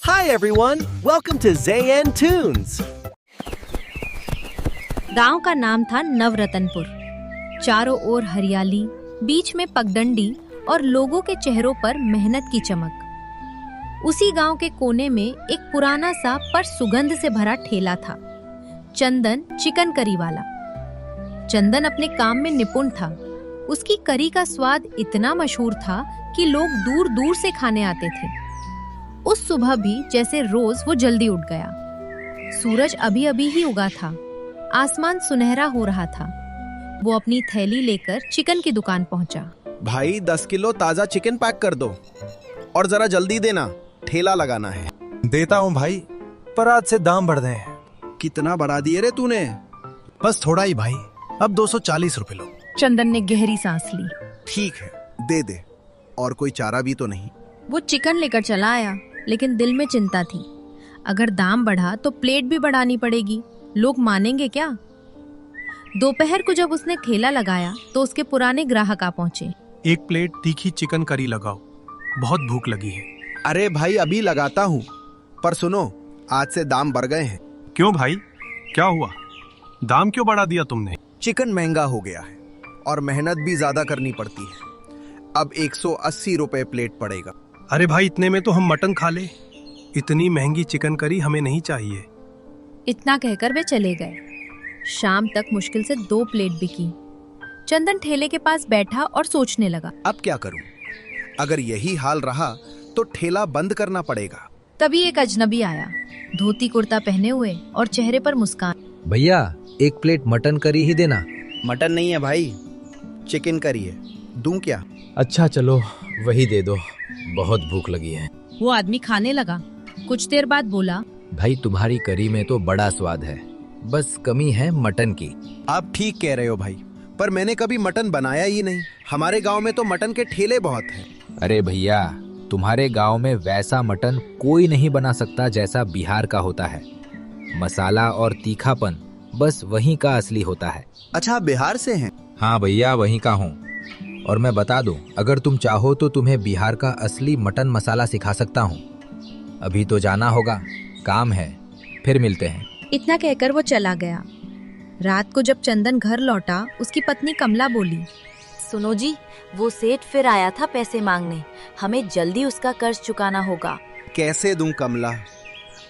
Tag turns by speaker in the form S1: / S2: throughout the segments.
S1: Hi everyone, welcome to Zayan Tunes.
S2: गांव का नाम था नवरतनपुर। चारों ओर हरियाली, बीच में पगडंडी और लोगों के चेहरों पर मेहनत की चमक। उसी गांव के कोने में एक पुराना सा पर सुगंध से भरा ठेला था, चंदन चिकन करी वाला। चंदन अपने काम में निपुण था। उसकी करी का स्वाद इतना मशहूर था कि लोग दूर दूर से खाने आते थे। उस सुबह भी जैसे रोज वो जल्दी उठ गया। सूरज अभी अभी ही उगा था, आसमान सुनहरा हो रहा था। वो अपनी थैली लेकर चिकन की दुकान पहुंचा।
S3: भाई 10 किलो ताजा चिकन पैक कर दो और जरा जल्दी देना, ठेला लगाना है।
S4: देता हूँ भाई, पर आज से दाम बढ़ गए हैं।
S3: कितना बढ़ा दिए रे तूने?
S4: बस थोड़ा ही भाई, अब 240 रुपए लो।
S2: चंदन ने गहरी सांस ली।
S3: ठीक है, दे दे। और कोई चारा भी तो नहीं?
S2: वो चिकन लेकर चला आया, लेकिन दिल में चिंता थी। अगर दाम बढ़ा तो प्लेट भी बढ़ानी पड़ेगी, लोग मानेंगे क्या? दोपहर को जब उसने ठेला लगाया तो उसके पुराने ग्राहक आ पहुंचे।
S4: एक प्लेट तीखी चिकन करी लगाओ, बहुत भूख लगी है।
S3: अरे भाई अभी लगाता हूँ, पर सुनो, आज से दाम बढ़ गए हैं।
S4: क्यों भाई, क्या हुआ? दाम क्यों बढ़ा दिया तुमने?
S3: चिकन महंगा हो गया है और मेहनत भी ज्यादा करनी पड़ती है। अब 180 रुपए प्लेट पड़ेगा।
S4: अरे भाई, इतने में तो हम मटन खा ले। इतनी महंगी चिकन करी हमें नहीं चाहिए।
S2: इतना कहकर वे चले गए। शाम तक मुश्किल से 2 प्लेट बिकी। चंदन ठेले के पास बैठा और सोचने लगा,
S3: अब क्या करूं? अगर यही हाल रहा तो ठेला बंद करना पड़ेगा।
S2: तभी एक अजनबी आया, धोती कुर्ता पहने हुए और चेहरे पर मुस्कान।
S5: भैया, एक प्लेट मटन करी ही देना।
S3: मटन नहीं है भाई, चिकन करी है। दूं क्या?
S5: अच्छा चलो, वही दे दो, बहुत भूख लगी है।
S2: वो आदमी खाने लगा। कुछ देर बाद बोला,
S5: भाई तुम्हारी करी में तो बड़ा स्वाद है, बस कमी है मटन की।
S3: आप ठीक कह रहे हो भाई, पर मैंने कभी मटन बनाया ही नहीं। हमारे गांव में तो मटन के ठेले बहुत हैं।
S5: अरे भैया, तुम्हारे गांव में वैसा मटन कोई नहीं बना सकता जैसा बिहार का होता है। मसाला और तीखापन बस वहीं का असली होता है।
S3: अच्छा, आप बिहार से हैं?
S5: हाँ भैया, वहीं का हूँ। और मैं बता दूं, अगर तुम चाहो तो तुम्हें बिहार का असली मटन मसाला सिखा सकता हूँ। अभी तो जाना होगा, काम है, फिर मिलते हैं।
S2: इतना कहकर वो चला गया। रात को जब चंदन घर लौटा, उसकी पत्नी कमला बोली,
S6: सुनो जी, वो सेठ फिर आया था पैसे मांगने। हमें जल्दी उसका कर्ज चुकाना होगा।
S3: कैसे दूं कमला?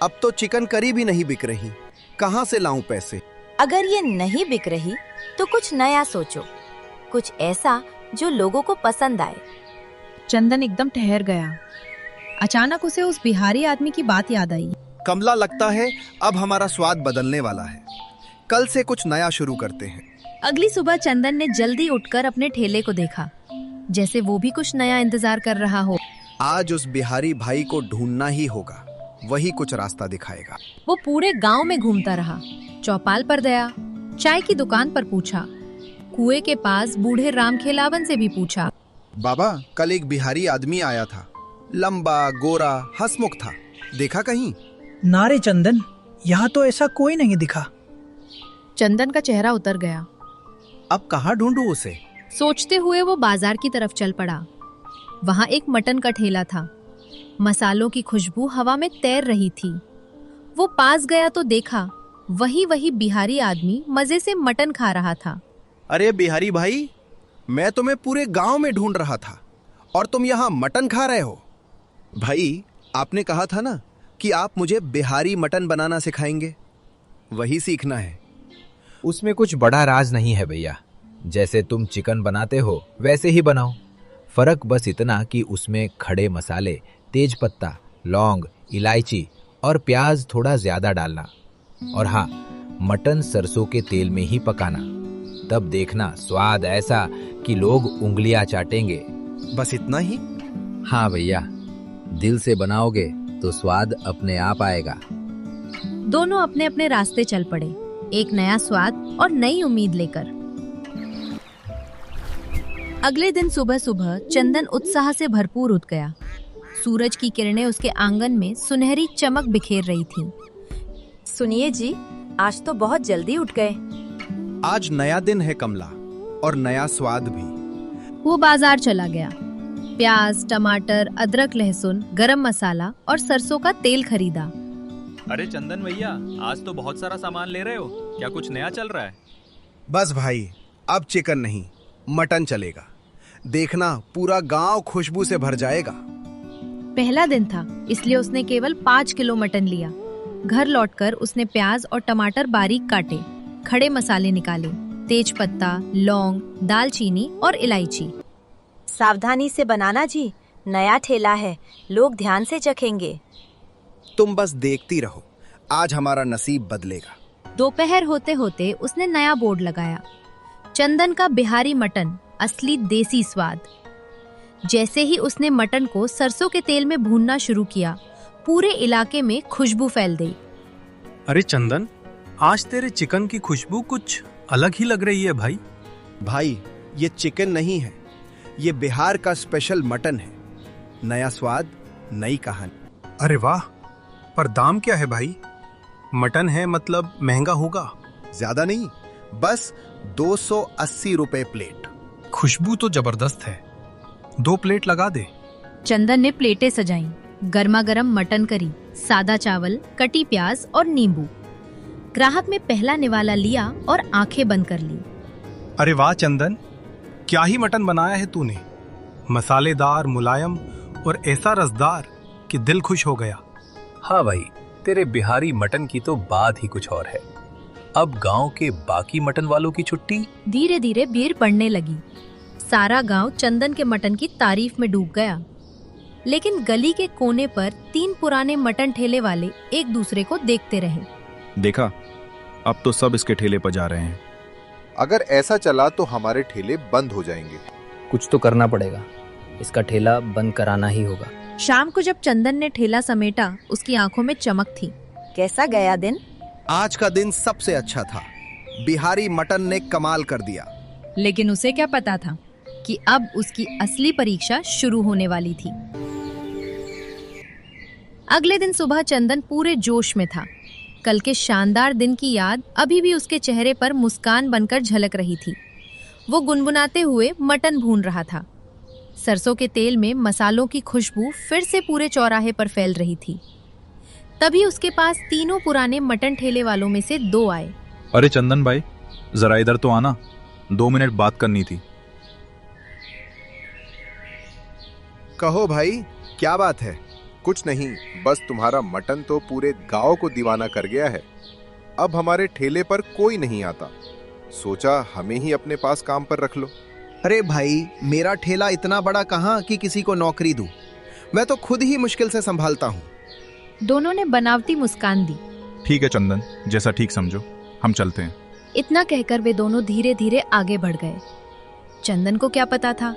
S3: अब तो चिकन करी भी नहीं बिक रही, कहाँ से लाऊं पैसे?
S6: अगर ये नहीं बिक रही तो कुछ नया सोचो, कुछ ऐसा जो लोगों को पसंद आए।
S2: चंदन एकदम ठहर गया। अचानक उसे उस बिहारी आदमी की बात याद आई।
S3: कमला, लगता है अब हमारा स्वाद बदलने वाला है। कल से कुछ नया शुरू करते हैं।
S2: अगली सुबह चंदन ने जल्दी उठकर अपने ठेले को देखा, जैसे वो भी कुछ नया इंतजार कर रहा हो।
S3: आज उस बिहारी भाई को ढूंढना ही होगा, वही कुछ रास्ता दिखाएगा।
S2: वो पूरे गांव में घूमता रहा, चौपाल पर गया, चाय की दुकान पर पूछा, कुएं के पास बूढ़े राम खेलावन से भी पूछा।
S3: बाबा, कल एक बिहारी आदमी आया था, लंबा गोरा हंसमुख था, देखा कहीं?
S7: नारे चंदन, यहाँ तो ऐसा कोई नहीं दिखा।
S2: चंदन का चेहरा उतर गया।
S3: अब कहाँ ढूंढूं उसे?
S2: सोचते हुए वो बाजार की तरफ चल पड़ा। वहाँ एक मटन का ठेला था। मसालों की खुशबू हवा में तैर रही थी। वो पास गया तो देखा, वही बिहारी आदमी मजे से मटन खा रहा था।
S3: अरे बिहारी भाई, मैं तुम्हें पूरे गांव में ढूंढ रहा था और तुम यहाँ मटन खा रहे हो। भाई, आपने कहा था ना कि आप मुझे बिहारी मटन बनाना सिखाएंगे, वही सीखना है।
S5: उसमें कुछ बड़ा राज नहीं है भैया, जैसे तुम चिकन बनाते हो वैसे ही बनाओ। फर्क बस इतना कि उसमें खड़े मसाले, तेज पत्ता, लौंग, इलायची और प्याज थोड़ा ज्यादा डालना। और हाँ, मटन सरसों के तेल में ही पकाना, तब देखना स्वाद ऐसा कि लोग उंगलियां चाटेंगे।
S3: बस इतना ही?
S5: हाँ भैया, दिल से बनाओगे तो स्वाद अपने आप आएगा।
S2: दोनों अपने अपने रास्ते चल पड़े, एक नया स्वाद और नई उम्मीद लेकर। अगले दिन सुबह सुबह चंदन उत्साह से भरपूर उठ गया। सूरज की किरणें उसके आंगन में सुनहरी चमक बिखेर रही थीं।
S6: सुनिए जी, आज तो बहुत जल्दी उठ गए।
S3: आज नया दिन है कमला, और नया स्वाद भी।
S2: वो बाजार चला गया। प्याज, टमाटर, अदरक, लहसुन, गरम मसाला और सरसों का तेल खरीदा।
S8: अरे चंदन भैया, आज तो बहुत सारा सामान ले रहे हो, क्या कुछ नया चल रहा है?
S3: बस भाई, अब चिकन नहीं, मटन चलेगा। देखना, पूरा गांव खुशबू से भर जाएगा।
S2: पहला दिन था, इसलिए उसने केवल 5 किलो मटन लिया। घर लौटकर उसने प्याज और टमाटर बारीक काटे, खड़े मसाले निकाले, तेज पत्ता, लौंग, दालचीनी और इलायची।
S6: सावधानी से बनाना जी, नया ठेला है, लोग ध्यान से चखेंगे।
S3: तुम बस देखती रहो, आज हमारा नसीब बदलेगा।
S2: दोपहर होते होते उसने नया बोर्ड लगाया, चंदन का बिहारी मटन, असली देसी स्वाद। जैसे ही उसने मटन को सरसों के तेल में भूनना शुरू किया, पूरे इलाके में खुशबू फैल गई।
S4: अरे चंदन, आज तेरे चिकन की खुशबू कुछ अलग ही लग रही है भाई।
S3: भाई, ये चिकन नहीं है, ये बिहार का स्पेशल मटन है। नया स्वाद, नई कहानी।
S4: अरे वाह, पर दाम क्या है भाई? मटन है मतलब महंगा होगा।
S3: ज्यादा नहीं, बस 280 रुपए प्लेट।
S4: खुशबू तो जबरदस्त है, 2 प्लेट लगा दे।
S2: चंदन ने प्लेटें सजाईं, गर्मा गर्म मटन करी, सादा चावल, कटी प्याज और नींबू। ग्राहक में पहला निवाला लिया और आंखें बंद कर ली।
S4: अरे वाह चंदन, क्या ही मटन बनाया है तूने। मसालेदार, मुलायम और ऐसा रसदार कि दिल खुश हो गया।
S9: हाँ भाई, तेरे बिहारी मटन की तो बात ही कुछ और है। अब गांव के बाकी मटन वालों की छुट्टी।
S2: धीरे धीरे भीड़ बढ़ने लगी। सारा गांव चंदन के मटन की तारीफ में डूब गया। लेकिन गली के कोने पर 3 पुराने मटन ठेले वाले एक दूसरे को देखते रहे।
S10: देखा, अब तो सब इसके ठेले पर जा रहे हैं।
S11: अगर ऐसा चला तो हमारे ठेले बंद हो जाएंगे।
S12: कुछ तो करना पड़ेगा, इसका ठेला बंद कराना ही होगा।
S2: शाम को जब चंदन ने ठेला समेटा, उसकी आंखों में चमक थी।
S6: कैसा गया दिन?
S3: आज का दिन सबसे अच्छा था। बिहारी मटन ने कमाल कर दिया।
S2: लेकिन उसे क्या पता था कि अब उसकी असली परीक्षा शुरू होने वाली थी। अगले दिन सुबह चंदन पूरे जोश में था। कल के शानदार दिन की याद अभी भी उसके चेहरे पर मुस्कान बनकर झलक रही थी। वो गुनगुनाते हुए मटन भून रहा था। सरसों के तेल में मसालों की खुशबू फिर से पूरे चौराहे पर फैल रही थी। तभी उसके पास तीनों पुराने मटन ठेले वालों में से 2 आए।
S10: अरे चंदन भाई, जरा इधर तो आना, 2 मिनट बात करनी थी।
S11: कहो भाई, क्या बात है? कुछ नहीं, बस तुम्हारा मटन तो पूरे गांव को दीवाना कर गया है। अब हमारे ठेले पर कोई नहीं आता, सोचा हमें ही अपने पास काम पर रख लो।
S3: अरे भाई, मेरा ठेला इतना बड़ा कहाँ कि किसी को नौकरी दूं। मैं तो खुद ही मुश्किल से संभालता हूँ।
S2: दोनों ने बनावटी मुस्कान दी।
S10: ठीक है चंदन, जैसा ठीक समझो, हम चलते हैं।
S2: इतना कहकर वे दोनों धीरे धीरे आगे बढ़ गए। चंदन को क्या पता था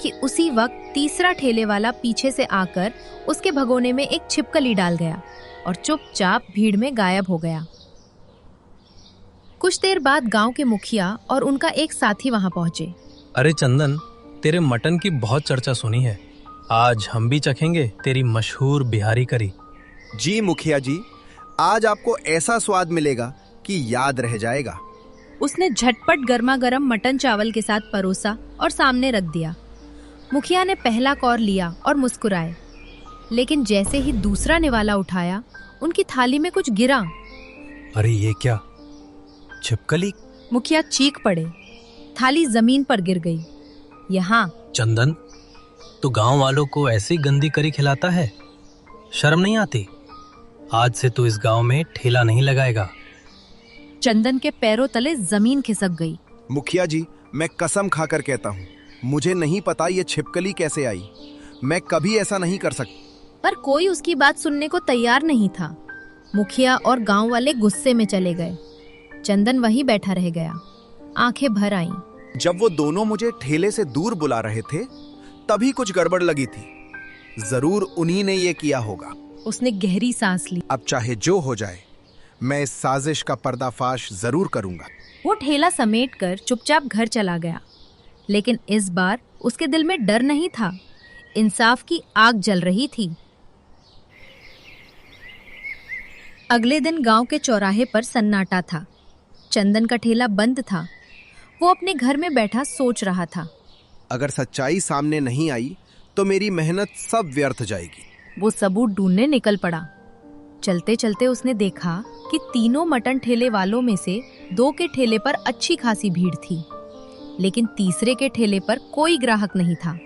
S2: कि उसी वक्त तीसरा ठेले वाला पीछे से आकर उसके भगोने में एक छिपकली डाल गया और चुपचाप भीड़ में गायब हो गया। कुछ देर बाद गांव के मुखिया और उनका एक साथी वहां पहुंचे।
S13: अरे चंदन, तेरे मटन की बहुत चर्चा सुनी है, आज हम भी चखेंगे तेरी मशहूर बिहारी करी।
S3: जी मुखिया जी, आज आपको ऐसा स्वाद मिलेगा कि याद रह जाएगा।
S2: उसने झटपट गर्मा गर्म मटन चावल के साथ परोसा और सामने रख दिया। मुखिया ने पहला कौर लिया और मुस्कुराए, लेकिन जैसे ही दूसरा निवाला उठाया, उनकी थाली में कुछ गिरा।
S13: अरे ये क्या, छिपकली?
S2: मुखिया चीख पड़े। थाली जमीन पर गिर गई। यहाँ
S13: चंदन, तू गांव वालों को ऐसी गंदी करी खिलाता है, शर्म नहीं आती? आज से तू इस गांव में ठेला नहीं लगाएगा।
S2: चंदन के पैरों तले जमीन खिसक गई।
S3: मुखिया जी, मैं कसम खाकर कहता हूँ, मुझे नहीं पता ये छिपकली कैसे आई। मैं कभी ऐसा नहीं कर सकता।
S2: पर कोई उसकी बात सुनने को तैयार नहीं था। मुखिया और गांव वाले गुस्से में चले गए। चंदन वहीं बैठा रह गया, आंखें भर आईं।
S3: जब वो दोनों मुझे ठेले से दूर बुला रहे थे, तभी कुछ गड़बड़ लगी थी। जरूर उन्हीं ने ये किया होगा।
S2: उसने गहरी सांस ली।
S3: अब चाहे जो हो जाए, मैं इस साजिश का पर्दाफाश जरूर करूंगा।
S2: वो ठेला समेटकर चुपचाप घर चला गया। लेकिन इस बार उसके दिल में डर नहीं था, इंसाफ की आग जल रही थी। अगले दिन गांव के चौराहे पर सन्नाटा था। चंदन का ठेला बंद था। वो अपने घर में बैठा सोच रहा था।
S3: अगर सच्चाई सामने नहीं आई तो मेरी मेहनत सब व्यर्थ जाएगी।
S2: वो सबूत ढूंढने निकल पड़ा। चलते चलते उसने देखा कि तीनों मटन ठेले वालों में से 2 के ठेले पर अच्छी खासी भीड़ थी, लेकिन तीसरे के ठेले पर कोई ग्राहक नहीं था।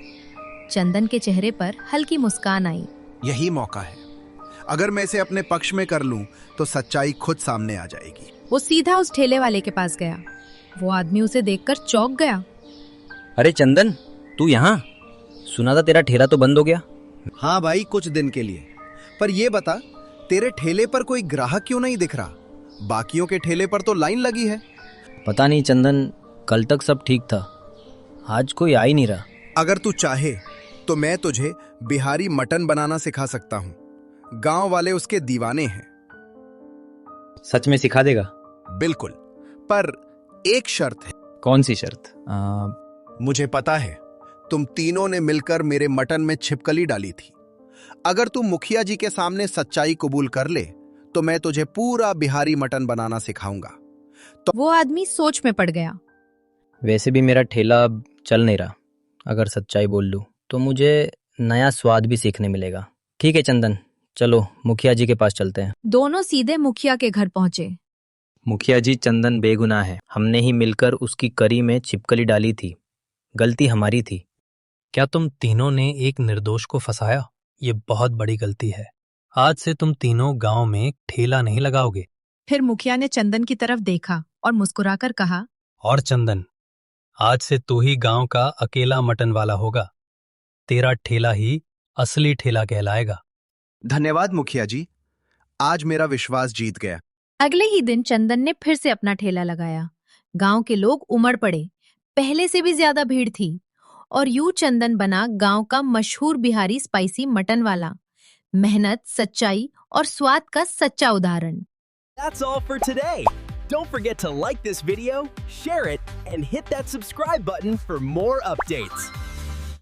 S2: चंदन के चेहरे पर हल्की मुस्कान आई।
S3: यही मौका है, अगर मैं इसे अपने पक्ष में कर लूं तो सच्चाई खुद सामने आ जाएगी।
S2: वो सीधा उस ठेले वाले के पास गया। वो आदमी उसे देखकर चौंक गया।
S12: अरे चंदन, तू यहाँ? सुना था तेरा ठेला तो बंद हो गया।
S3: हाँ भाई, कुछ दिन के लिए। पर ये बता, तेरे ठेले पर कोई ग्राहक क्यों नहीं दिख रहा? बाकियों के ठेले पर तो लाइन लगी है।
S12: पता नहीं चंदन, कल तक सब ठीक था, आज कोई आ ही नहीं रहा।
S3: अगर तू चाहे तो मैं तुझे बिहारी मटन बनाना सिखा सकता हूँ। गांव वाले उसके दीवाने हैं।
S12: सच में सिखा देगा?
S3: बिल्कुल, पर एक शर्त है।
S12: कौन सी शर्त?
S3: मुझे पता है तुम तीनों ने मिलकर मेरे मटन में छिपकली डाली थी। अगर तू मुखिया जी के सामने सच्चाई कबूल कर ले तो मैं तुझे पूरा बिहारी मटन बनाना सिखाऊंगा।
S2: तो वो आदमी सोच में पड़ गया।
S12: वैसे भी मेरा ठेला अब चल नहीं रहा, अगर सच्चाई बोल लूं तो मुझे नया स्वाद भी सीखने मिलेगा। ठीक है चंदन, चलो मुखिया जी के पास चलते हैं।
S2: दोनों सीधे मुखिया के घर पहुंचे।
S12: मुखिया जी, चंदन बेगुनाह है, हमने ही मिलकर उसकी करी में छिपकली डाली थी, गलती हमारी थी।
S13: क्या तुम तीनों ने एक निर्दोष को फंसाया? ये बहुत बड़ी गलती है। आज से तुम तीनों गांव में ठेला नहीं लगाओगे।
S2: फिर मुखिया ने चंदन की तरफ देखा और मुस्कुराकर कहा,
S13: और चंदन, आज से तू ही गांव का अकेला मटन वाला होगा। तेरा ठेला ही असली ठेला कहलाएगा।
S3: धन्यवाद मुखिया जी, आज मेरा विश्वास जीत गया।
S2: अगले ही दिन चंदन ने फिर से अपना ठेला लगाया। गांव के लोग उमड़ पड़े। पहले से भी ज्यादा भीड़ थी और यूं चंदन बना गांव का मशहूर बिहारी स्पाइसी मटन वाला। मेहनत, सच्चाई और स्वाद का सच्चा उदाहरण।
S1: That's all for today. Don't forget to like this video, share it, and hit that subscribe button for more updates.